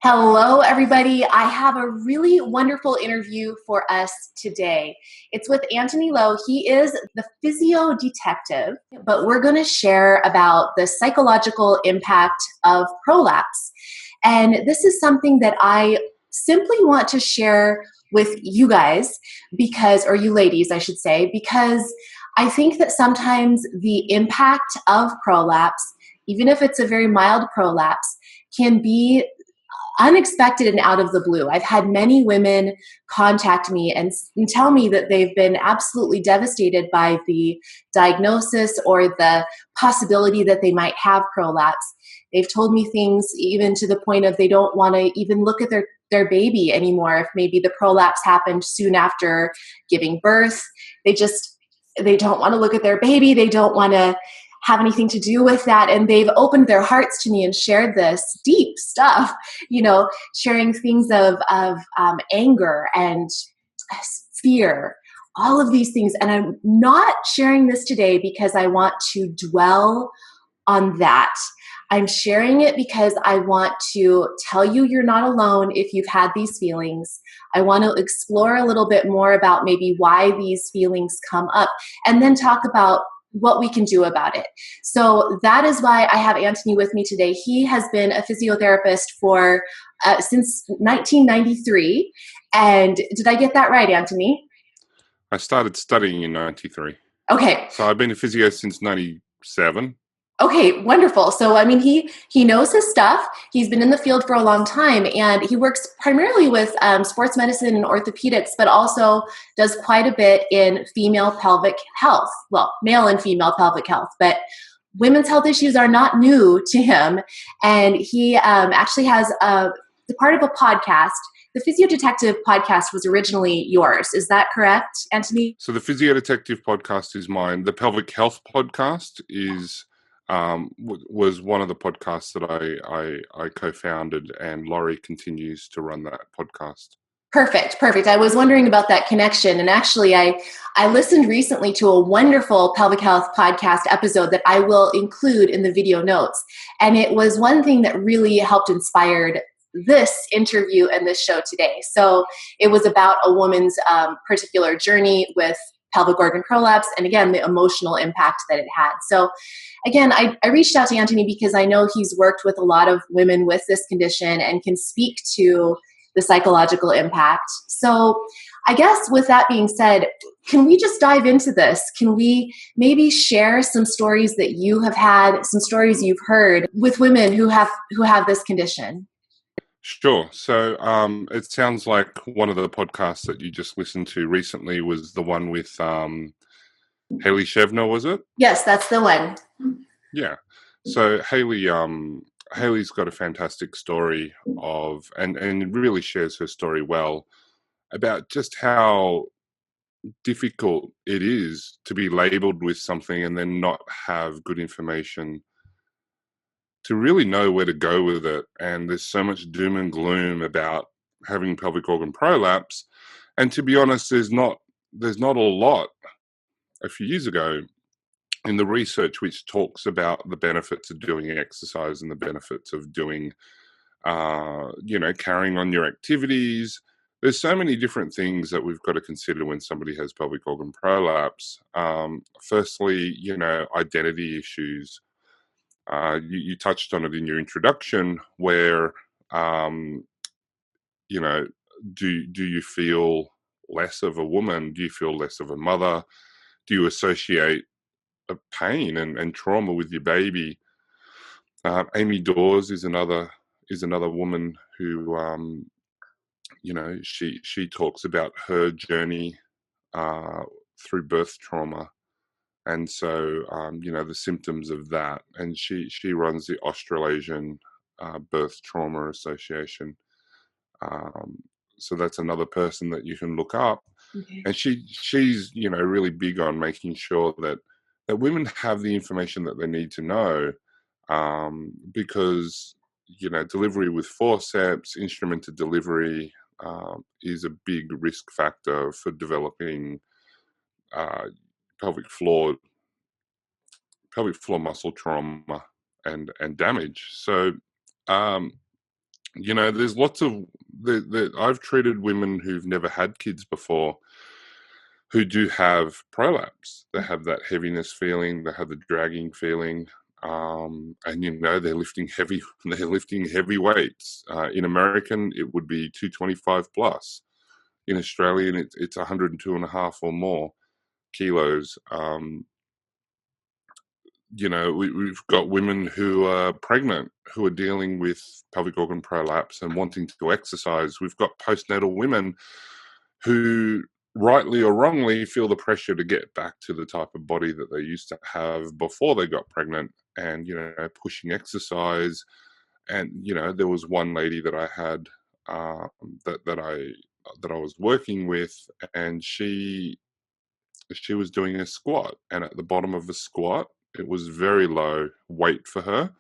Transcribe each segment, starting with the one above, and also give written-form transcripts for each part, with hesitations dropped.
Hello, everybody. I have a really wonderful interview for us today. It's with Antony Lo. He is the Physio Detective, but we're going to share about the psychological impact of prolapse. And this is something that I simply want to share with you guys or you ladies, I should say, because I think that sometimes the impact of prolapse, even if it's a very mild prolapse, can be unexpected and out of the blue. I've had many women contact me and tell me that they've been absolutely devastated by the diagnosis or the possibility that they might have prolapse. They've told me things even to the point of they don't want to even look at their baby anymore if maybe the prolapse happened soon after giving birth. They don't want to look at their baby. They don't want to have anything to do with that. And they've opened their hearts to me and shared this deep stuff, sharing things of anger and fear, all of these things. And I'm not sharing this today because I want to dwell on that. I'm sharing it because I want to tell you you're not alone if you've had these feelings. I want to explore a little bit more about maybe why these feelings come up and then talk about what we can do about it. So that is why I have Antony with me today. He has been a physiotherapist for since 1993. And did I get that right, Antony? I started studying in 93. Okay. So I've been a physio since 97. Okay, wonderful. So, I mean, he knows his stuff. He's been in the field for a long time, and he works primarily with sports medicine and orthopedics, but also does quite a bit in female pelvic health. Well, male and female pelvic health, but women's health issues are not new to him. And he actually has the part of a podcast. The Physio Detective podcast was originally yours. Is that correct, Antony? So the Physio Detective podcast is mine. The Pelvic Health podcast was one of the podcasts that I co-founded, and Laurie continues to run that podcast. Perfect. I was wondering about that connection. And actually, I listened recently to a wonderful pelvic health podcast episode that I will include in the video notes. And it was one thing that really helped inspired this interview and this show today. So it was about a woman's particular journey with pelvic organ prolapse, and again, the emotional impact that it had. So again, I reached out to Antony because I know he's worked with a lot of women with this condition and can speak to the psychological impact. So I guess with that being said, can we just dive into this? Can we maybe share some stories that you have had, some stories you've heard with women who have this condition? Sure. So it sounds like one of the podcasts that you just listened to recently was the one with Haley Shevner, was it? Yes, that's the one. Yeah. So Haley's got a fantastic story and really shares her story well about just how difficult it is to be labeled with something and then not have good information to really know where to go with it. And there's so much doom and gloom about having pelvic organ prolapse. And to be honest, there's not a lot a few years ago in the research which talks about the benefits of doing exercise and the benefits of doing carrying on your activities. There's so many different things that we've got to consider when somebody has pelvic organ prolapse. Firstly, identity issues. You touched on it in your introduction, where um, you know, do you feel less of a woman? Do you feel less of a mother? Do you associate a pain and trauma with your baby? Amy Dawes is another woman who she talks about her journey through birth trauma, and so the symptoms of that, and she runs the Australasian Birth Trauma Association. So that's another person that you can look up, Okay. and she's really big on making sure that women have the information that they need to know, because delivery with forceps, instrumented delivery, is a big risk factor for developing uh, pelvic floor muscle trauma and damage. So um, There's lots of I've treated women who've never had kids before who do have prolapse. They have that heaviness feeling, they have the dragging feeling, and they're lifting heavy. They're lifting heavy weights. In American, it would be 225 plus. In Australian, it's 102 and a half or more kilos. We've got women who are pregnant who are dealing with pelvic organ prolapse and wanting to exercise. We've got postnatal women who, rightly or wrongly, feel the pressure to get back to the type of body that they used to have before they got pregnant, and pushing exercise. And there was one lady that I had, that I was working with, and she was doing a squat, and at the bottom of the squat, it was very low weight for her.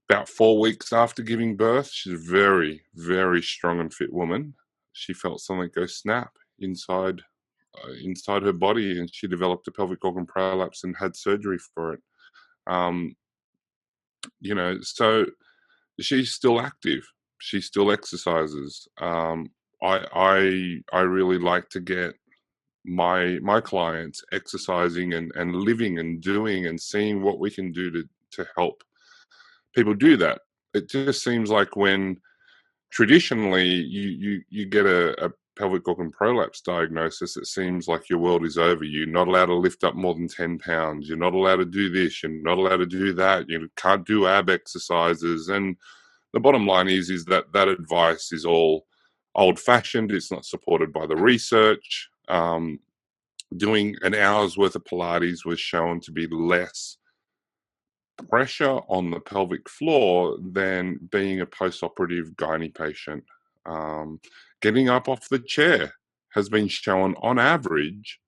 About 4 weeks after giving birth, she's a very, very strong and fit woman. She felt something go snap inside her body, and she developed a pelvic organ prolapse and had surgery for it. Um, so she's still active. She still exercises. I really like to get my clients exercising and living and doing and seeing what we can do to help people do that. It just seems like when traditionally you get a pelvic organ prolapse diagnosis, it seems like your world is over. You're not allowed to lift up more than 10 pounds. You're not allowed to do this. You're not allowed to do that. You can't do ab exercises. And the bottom line is that advice is all old fashioned. It's not supported by the research. Doing an hour's worth of Pilates was shown to be less pressure on the pelvic floor than being a post-operative gynae patient. Getting up off the chair has been shown on average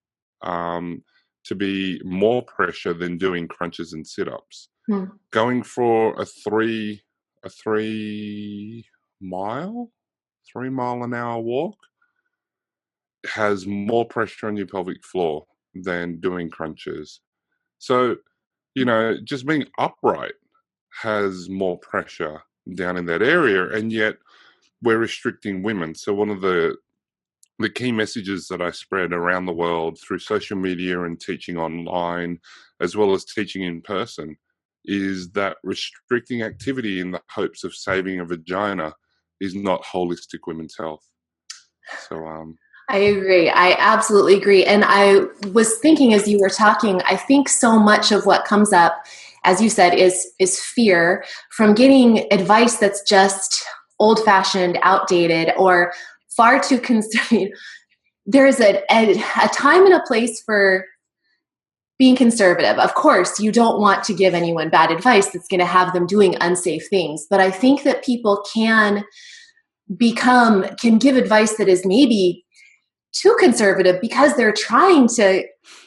to be more pressure than doing crunches and sit-ups. Going for a 3 mile an hour walk has more pressure on your pelvic floor than doing crunches. So, just being upright has more pressure down in that area, and yet we're restricting women. So one of the key messages that I spread around the world through social media and teaching online, as well as teaching in person, is that restricting activity in the hopes of saving a vagina is not holistic women's health. So, I agree. I absolutely agree. And I was thinking as you were talking, I think so much of what comes up, as you said, is fear from getting advice that's just old-fashioned, outdated, or far too conservative. There's a time and a place for being conservative. Of course, you don't want to give anyone bad advice that's going to have them doing unsafe things. But I think that people can give advice that is maybe too conservative because they're trying to,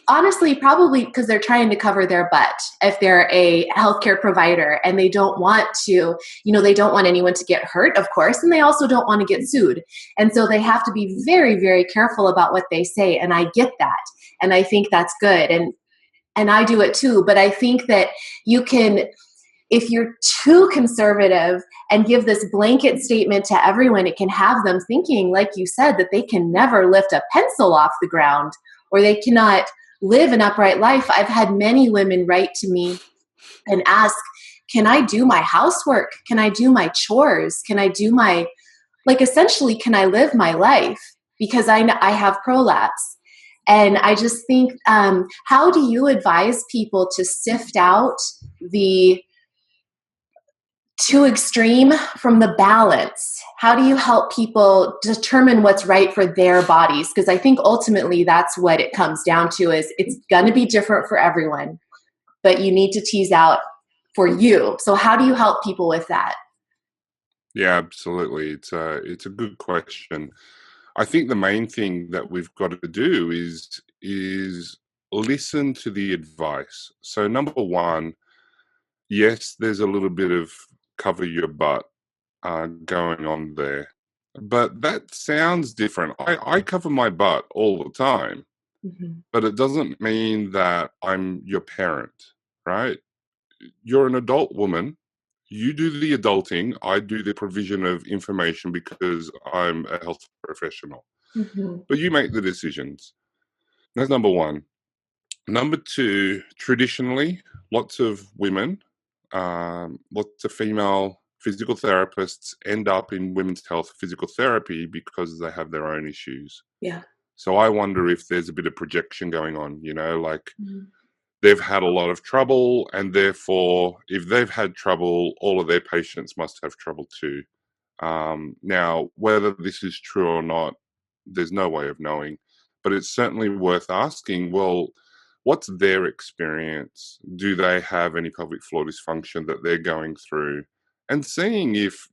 honestly, probably because they're trying to cover their butt if they're a healthcare provider, and they don't want to, they don't want anyone to get hurt, of course, and they also don't want to get sued. And so they have to be very, very careful about what they say. And I get that. And I think that's good. And I do it too. But I think that if you're too conservative and give this blanket statement to everyone, it can have them thinking, like you said, that they can never lift a pencil off the ground, or they cannot live an upright life. I've had many women write to me and ask, can I do my housework? Can I do my chores? Can I do essentially, can I live my life? Because I have prolapse. And I just think, how do you advise people to sift out the too extreme from the balance? How do you help people determine what's right for their bodies? Because I think ultimately that's what it comes down to, is it's going to be different for everyone, but you need to tease out for you. So how do you help people with that? Yeah, absolutely. It's a good question. I think the main thing that we've got to do is listen to the advice. So number one, yes, there's a little bit of cover your butt going on there, but that sounds different. I cover my butt all the time, but it doesn't mean that I'm your parent, right? You're an adult woman You do the adulting, I do the provision of information because I'm a health professional. Mm-hmm. But you make the decisions. That's number one. Number two, traditionally, lots of women, lots of female physical therapists end up in women's health physical therapy because they have their own issues. Yeah. So I wonder if there's a bit of projection going on, like Mm-hmm. they've had a lot of trouble, and therefore, if they've had trouble, all of their patients must have trouble too. Now, whether this is true or not, there's no way of knowing, but it's certainly worth asking, well, what's their experience? Do they have any pelvic floor dysfunction that they're going through? And seeing if,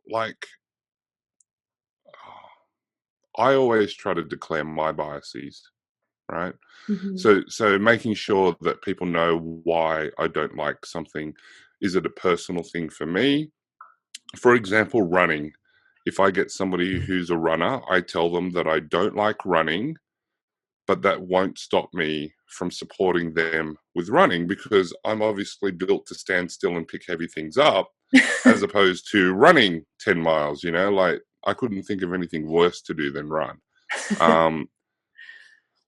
like, I always try to declare my biases, right? Mm-hmm. So making sure that people know why I don't like something. Is it a personal thing for me? For example, running. If I get somebody who's a runner, I tell them that I don't like running, but that won't stop me from supporting them with running because I'm obviously built to stand still and pick heavy things up as opposed to running 10 miles, like I couldn't think of anything worse to do than run. Um,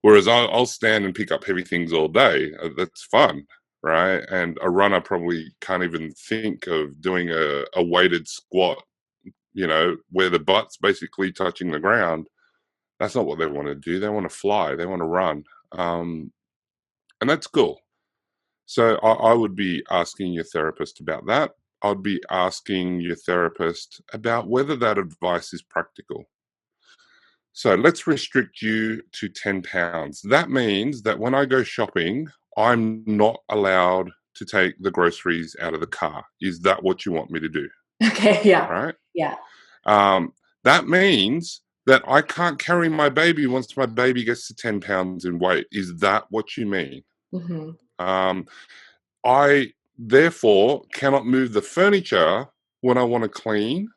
Whereas I'll stand and pick up heavy things all day. That's fun, right? And a runner probably can't even think of doing a weighted squat, where the butt's basically touching the ground. That's not what they want to do. They want to fly. They want to run. And that's cool. So I would be asking your therapist about that. I'd be asking your therapist about whether that advice is practical. So let's restrict you to 10 pounds. That means that when I go shopping, I'm not allowed to take the groceries out of the car. Is that what you want me to do? Okay. Yeah. Right? Yeah. That means that I can't carry my baby once my baby gets to 10 pounds in weight. Is that what you mean? Mm-hmm. Um, I therefore cannot move the furniture when I want to clean.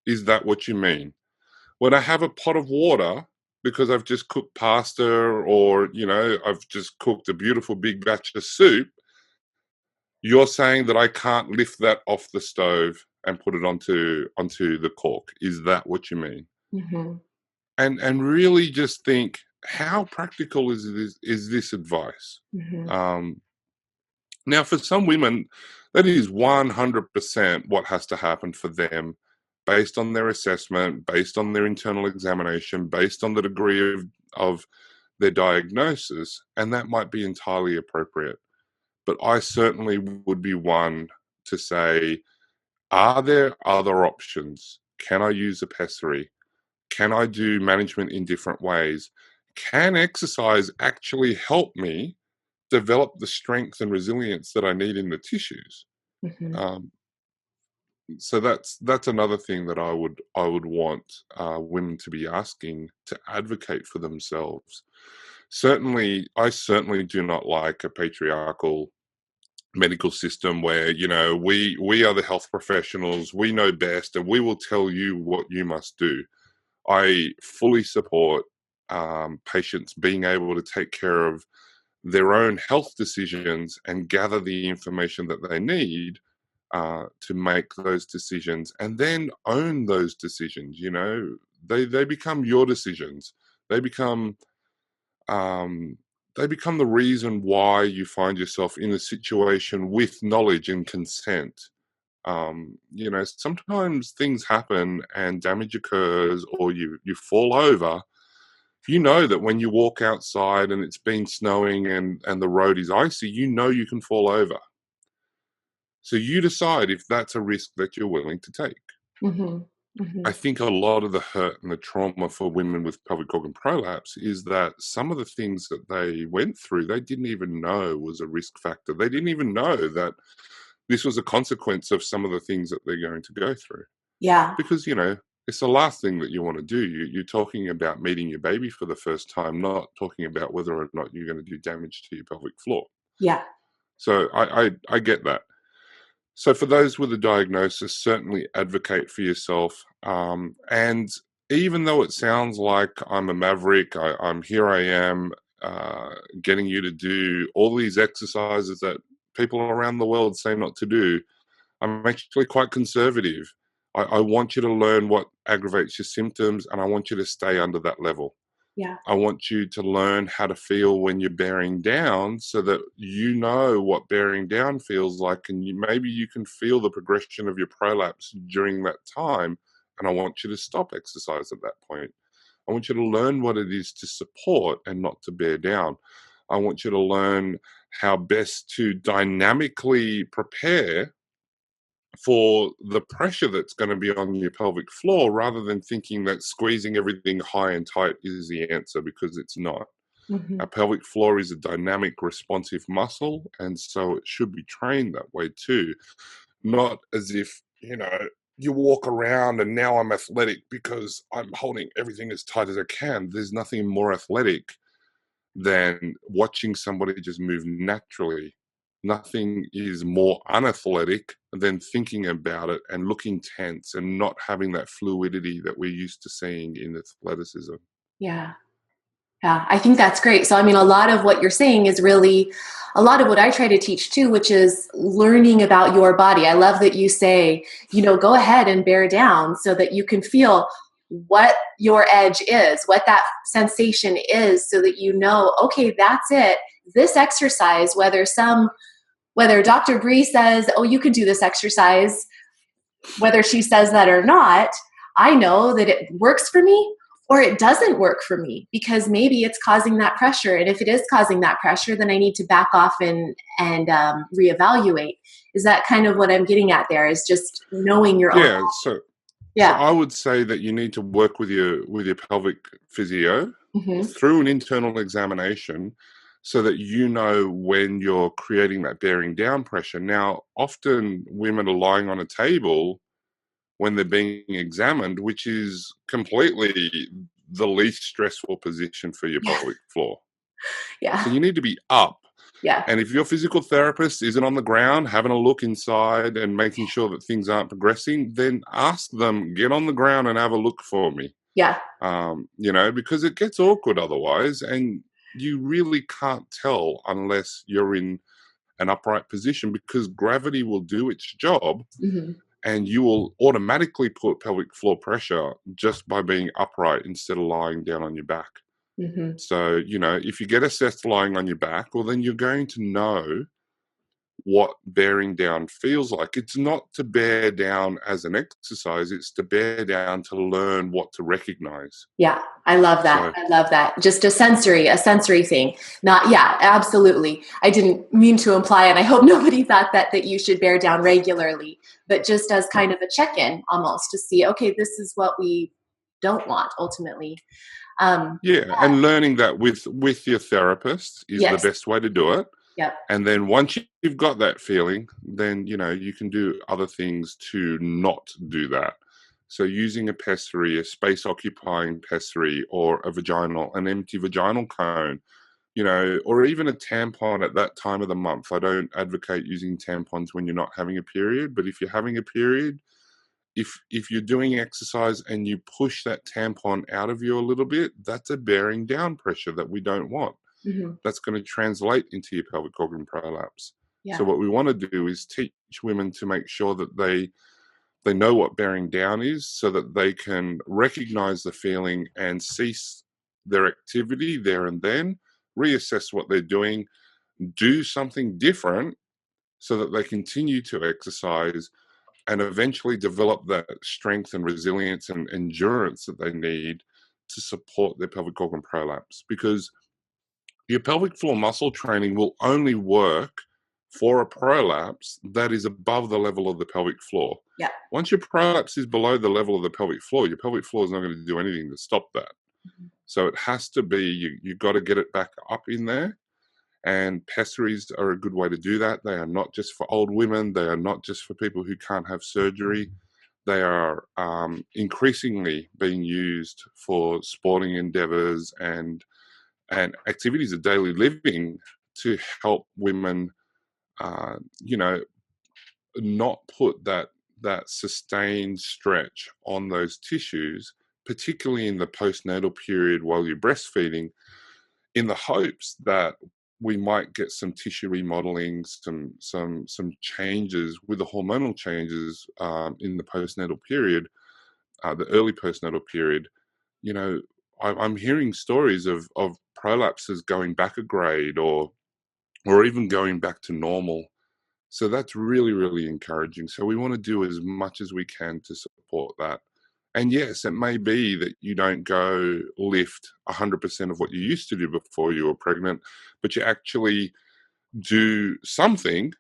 Is that what you mean? When I have a pot of water because I've just cooked pasta or, I've just cooked a beautiful big batch of soup, you're saying that I can't lift that off the stove and put it onto the cork. Is that what you mean? Mm-hmm. And really just think, how practical is this advice? Mm-hmm. Um, Now, for some women, that is 100% what has to happen for them based on their assessment, based on their internal examination, based on the degree of their diagnosis, and that might be entirely appropriate. But I certainly would be one to say, are there other options? Can I use a pessary? Can I do management in different ways? Can exercise actually help me develop the strength and resilience that I need in the tissues? Mm-hmm. Um, so that's another thing that I would want women to be asking, to advocate for themselves. I certainly do not like a patriarchal medical system where we are the health professionals, we know best, and we will tell you what you must do. I fully support patients being able to take care of their own health decisions and gather the information that they need to make those decisions and then own those decisions. They become your decisions. They become um, they become the reason why you find yourself in a situation with knowledge and consent. Sometimes things happen and damage occurs, or you fall over. You know that when you walk outside and it's been snowing and the road is icy, you can fall over. So you decide if that's a risk that you're willing to take. Mm-hmm. Mm-hmm. I think a lot of the hurt and the trauma for women with pelvic organ prolapse is that some of the things that they went through, they didn't even know was a risk factor. They didn't even know that this was a consequence of some of the things that they're going to go through. Yeah. Because, it's the last thing that you want to do. You're talking about meeting your baby for the first time, not talking about whether or not you're going to do damage to your pelvic floor. Yeah. So I get that. So for those with a diagnosis, certainly advocate for yourself. And even though it sounds like I'm a maverick, here I am getting you to do all these exercises that people around the world say not to do. I'm actually quite conservative. I want you to learn what aggravates your symptoms, and I want you to stay under that level. Yeah. I want you to learn how to feel when you're bearing down so that you know what bearing down feels like, and maybe you can feel the progression of your prolapse during that time. And I want you to stop exercise at that point. I want you to learn what it is to support and not to bear down. I want you to learn how best to dynamically prepare for the pressure that's going to be on your pelvic floor, rather than thinking that squeezing everything high and tight is the answer, because it's not. Hmm. Our pelvic floor is a dynamic, responsive muscle, and so it should be trained that way too. Not as if, you walk around and now I'm athletic because I'm holding everything as tight as I can. There's nothing more athletic than watching somebody just move naturally. Nothing is more unathletic than thinking about it and looking tense and not having that fluidity that we're used to seeing in athleticism. Yeah. Yeah, I think that's great. So, I mean, a lot of what you're saying is really a lot of what I try to teach too, which is learning about your body. I love that you say, go ahead and bear down so that you can feel what your edge is, what that sensation is, so that okay, that's it. This exercise, whether Dr. Bree says, oh, you can do this exercise, whether she says that or not, I know that it works for me or it doesn't work for me, because maybe it's causing that pressure. And if it is causing that pressure, then I need to back off and reevaluate. Is that kind of what I'm getting at there, is just knowing your own? Yeah, so Yeah. I would say that you need to work with your pelvic physio Hmm. through an internal examination so that you know when you're creating that bearing down pressure. Now, often women are lying on a table when they're being examined, which is completely the least stressful position for your Yeah. pelvic floor. So Yeah. you need to be up. Yeah. And if your physical therapist isn't on the ground, having a look inside and making sure that things aren't progressing, then ask them, get on the ground and have a look for me. Yeah. Because it gets awkward otherwise. And you really can't tell unless you're in an upright position, because gravity will do its job Hmm. and you will automatically put pelvic floor pressure just by being upright instead of lying down on your back. Hmm. So, if you get assessed lying on your back, well, then you're going to know what bearing down feels like. It's not to bear down as an exercise, it's to bear down to learn what to recognize. Yeah, I love that. So, I love that. Just a sensory thing. Not, yeah, absolutely. I didn't mean to imply, and I hope nobody thought that you should bear down regularly, but just as kind of a check-in almost to see, okay, this is what we don't want ultimately. Um, yeah, and learning that with your therapist is the yes. best way to do it. Yep. And then once you've got that feeling, then you can do other things to not do that. So using a pessary, a space occupying pessary, or an empty vaginal cone, or even a tampon at that time of the month. I don't advocate using tampons when you're not having a period, but if you're having a period, if you're doing exercise and you push that tampon out of you a little bit, that's a bearing down pressure that we don't want. Hmm. That's going to translate into your pelvic organ prolapse. So Yeah. what we want to do is teach women to make sure that they know what bearing down is, so that they can recognize the feeling and cease their activity there and then, reassess what they're doing, do something different so that they continue to exercise and eventually develop that strength and resilience and endurance that they need to support their pelvic organ prolapse. Because your pelvic floor muscle training will only work for a prolapse that is above the level of the pelvic floor. Yeah. Once your prolapse is below the level of the pelvic floor, your pelvic floor is not going to do anything to stop that. Mhm. So it has to be, you've got to get it back up in there. And pessaries are a good way to do that. They are not just for old women. They are not just for people who can't have surgery. They are increasingly being used for sporting endeavors and activities of daily living to help women, uh, you know, not put that sustained stretch on those tissues, particularly in the postnatal period while you're breastfeeding, in the hopes that we might get some tissue remodeling, some changes with the hormonal changes in the postnatal period, the early postnatal period. You know, I'm hearing stories of prolapses going back a grade, or even going back to normal. So that's really, really encouraging. So we want to do as much as we can to support that. And yes, it may be that you don't go lift 100% of what you used to do before you were pregnant, but you actually do something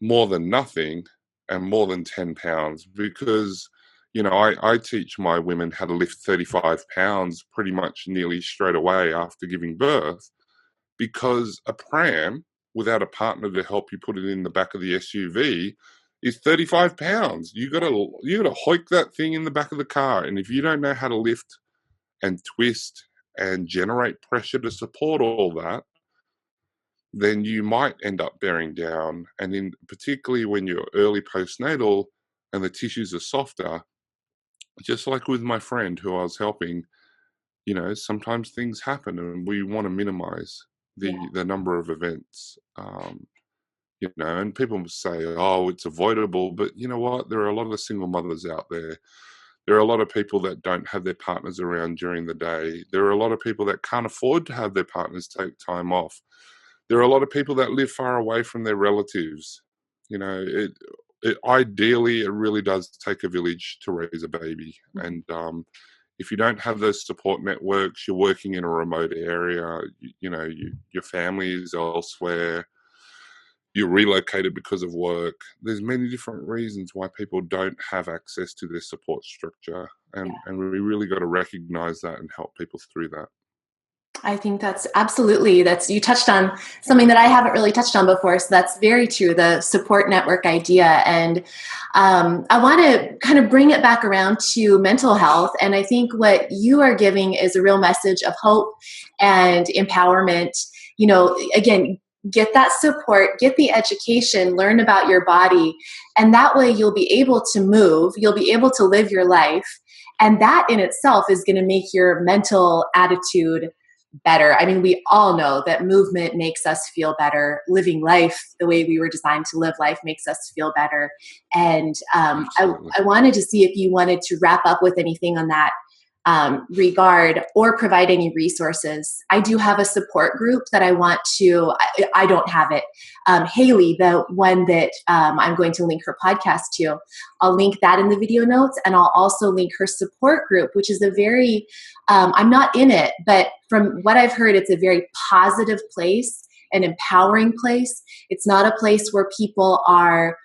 more than nothing and more than 10 pounds. Because, I teach my women how to lift 35 pounds pretty much nearly straight away after giving birth, because a pram without a partner to help you put it in the back of the SUV is 35 pounds. You gotta hoik that thing in the back of the car. And if you don't know how to lift and twist and generate pressure to support all that, then you might end up bearing down. And in particularly when you're early postnatal and the tissues are softer, just like with my friend who I was helping, sometimes things happen and we want to minimize Yeah. the number of events. And people say, oh, it's avoidable. But you know what? There are a lot of single mothers out there. There are a lot of people that don't have their partners around during the day. There are a lot of people that can't afford to have their partners take time off. There are a lot of people that live far away from their relatives. Ideally, it really does take a village to raise a baby. And if you don't have those support networks, you're working in a remote area, your family is elsewhere, you're relocated because of work. There's many different reasons why people don't have access to this support structure. And we really got to recognize that and help people through that. I think you touched on something that I haven't really touched on before. So that's very true, the support network idea. And I want to kind of bring it back around to mental health. And I think what you are giving is a real message of hope and empowerment. Again, get that support, get the education, learn about your body. And that way you'll be able to move, you'll be able to live your life. And that in itself is going to make your mental attitude better. I mean, we all know that movement makes us feel better. Living life the way we were designed to live life makes us feel better. And I wanted to see if you wanted to wrap up with anything on that regard, or provide any resources. I do have a support group that I don't have it. Haley, the one that I'm going to link her podcast to, I'll link that in the video notes, and I'll also link her support group, which is a very, I'm not in it, but from what I've heard, it's a very positive place, an empowering place. It's not a place where people are,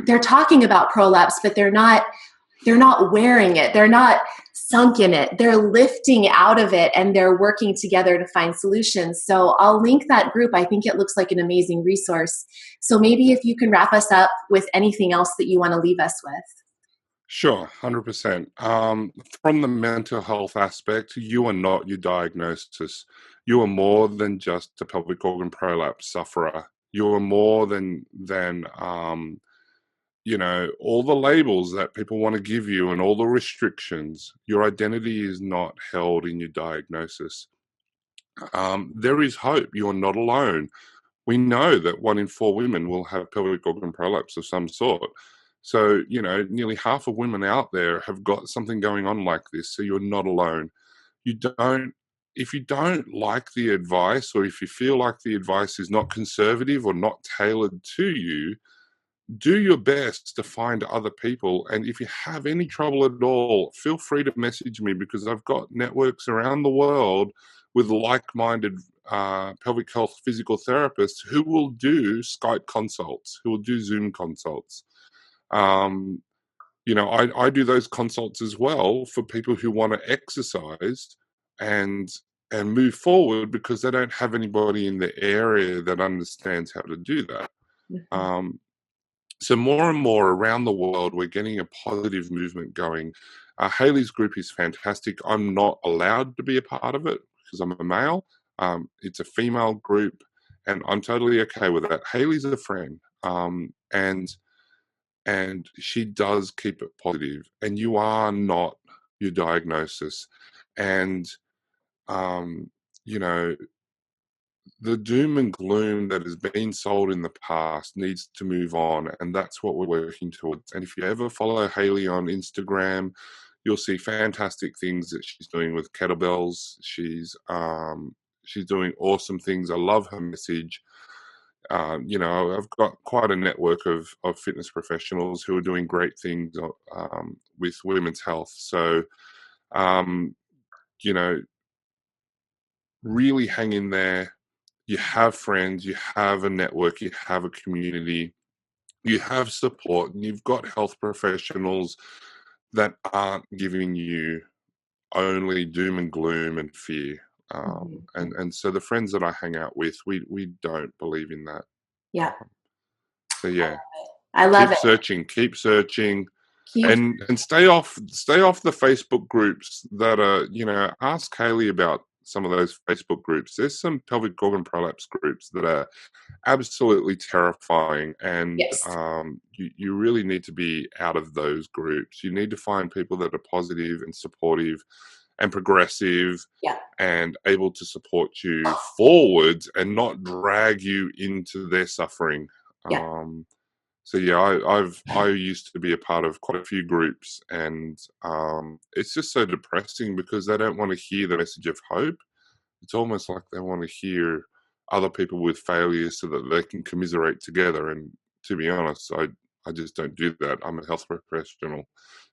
they're talking about prolapse, but they're not wearing it. They're not sunk in it. They're lifting out of it, and they're working together to find solutions. So I'll link that group. I think it looks like an amazing resource. So maybe if you can wrap us up with anything else that you want to leave us with. Sure, 100%. From the mental health aspect, you are not your diagnosis. You are more than just a pelvic organ prolapse sufferer. You are more than all the labels that people want to give you and all the restrictions. Your identity is not held in your diagnosis. There is hope. You're not alone. We know that 1 in 4 women will have pelvic organ prolapse of some sort. So, nearly half of women out there have got something going on like this. So you're not alone. If you don't like the advice, or if you feel like the advice is not conservative or not tailored to you, do your best to find other people. And if you have any trouble at all, feel free to message me, because I've got networks around the world with like-minded pelvic health physical therapists who will do Skype consults, who will do Zoom consults. I do those consults as well for people who want to exercise and move forward, because they don't have anybody in the area that understands how to do that. Mm-hmm. So more and more around the world, we're getting a positive movement going. Haley's group is fantastic. I'm not allowed to be a part of it because I'm a male. It's a female group, and I'm totally okay with that. Haley's a friend, and she does keep it positive. And you are not your diagnosis, and um, you know the doom and gloom that has been sold in the past needs to move on, and that's what we're working towards. And if you ever follow Hayley on Instagram, you'll see fantastic things that she's doing with kettlebells. She's doing awesome things. I love her message. I've got quite a network of fitness professionals who are doing great things with women's health. So, um, you know, really hang in there. You have friends, you have a network, you have a community, you have support, and you've got health professionals that aren't giving you only doom and gloom and fear. And so the friends that I hang out with, we don't believe in that. Yeah. So yeah, I love it. keep searching, Keep, and stay off the Facebook groups that are, ask Hayley about some of those Facebook groups. There's some pelvic organ prolapse groups that are absolutely terrifying, and yes. you really need to be out of those groups. You need to find people that are positive and supportive and progressive Yeah. and able to support you forwards and not drag you into their suffering. Yeah. So yeah, I used to be a part of quite a few groups, and it's just so depressing because they don't want to hear the message of hope. It's almost like they want to hear other people with failures so that they can commiserate together. And to be honest, I just don't do that. I'm a health professional.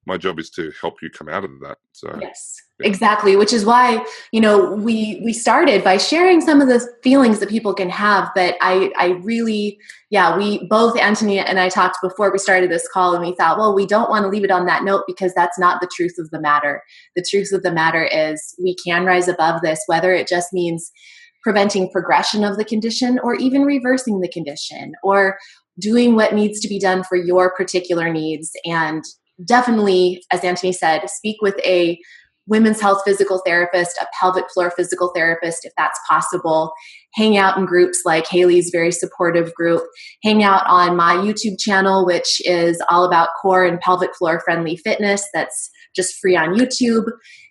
My job is to help you come out of that. So Yes, yeah. exactly. Which is why, we started by sharing some of the feelings that people can have. But I really, we both, Antony and I, talked before we started this call, and we thought, well, we don't want to leave it on that note because that's not the truth of the matter. The truth of the matter is we can rise above this, whether it just means preventing progression of the condition or even reversing the condition or doing what needs to be done for your particular needs. And definitely, as Antony said, speak with a women's health physical therapist, a pelvic floor physical therapist, if that's possible. Hang out in groups like Hayley's very supportive group. Hang out on my YouTube channel, which is all about core and pelvic floor friendly fitness. That's just free on YouTube.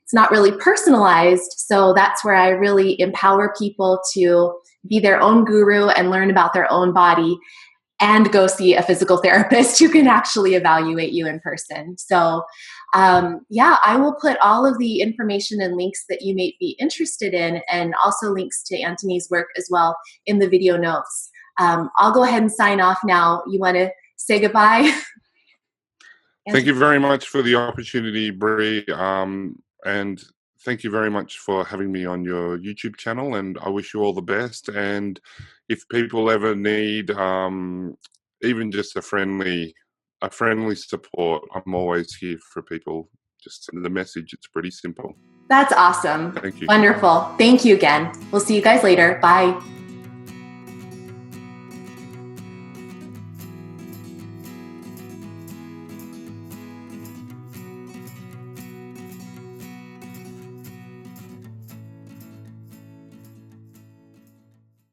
It's not really personalized, so that's where I really empower people to be their own guru and learn about their own body and go see a physical therapist who can actually evaluate you in person. So, I will put all of the information and links that you may be interested in, and also links to Antony's work as well, in the video notes. I'll go ahead and sign off now. You want to say goodbye? Thank you very much for the opportunity, Bree, and thank you very much for having me on your YouTube channel. And I wish you all the best. And if people ever need even just a friendly support, I'm always here for people. Just send the message. It's pretty simple. That's awesome. Thank you. Wonderful. Thank you again. We'll see you guys later. Bye.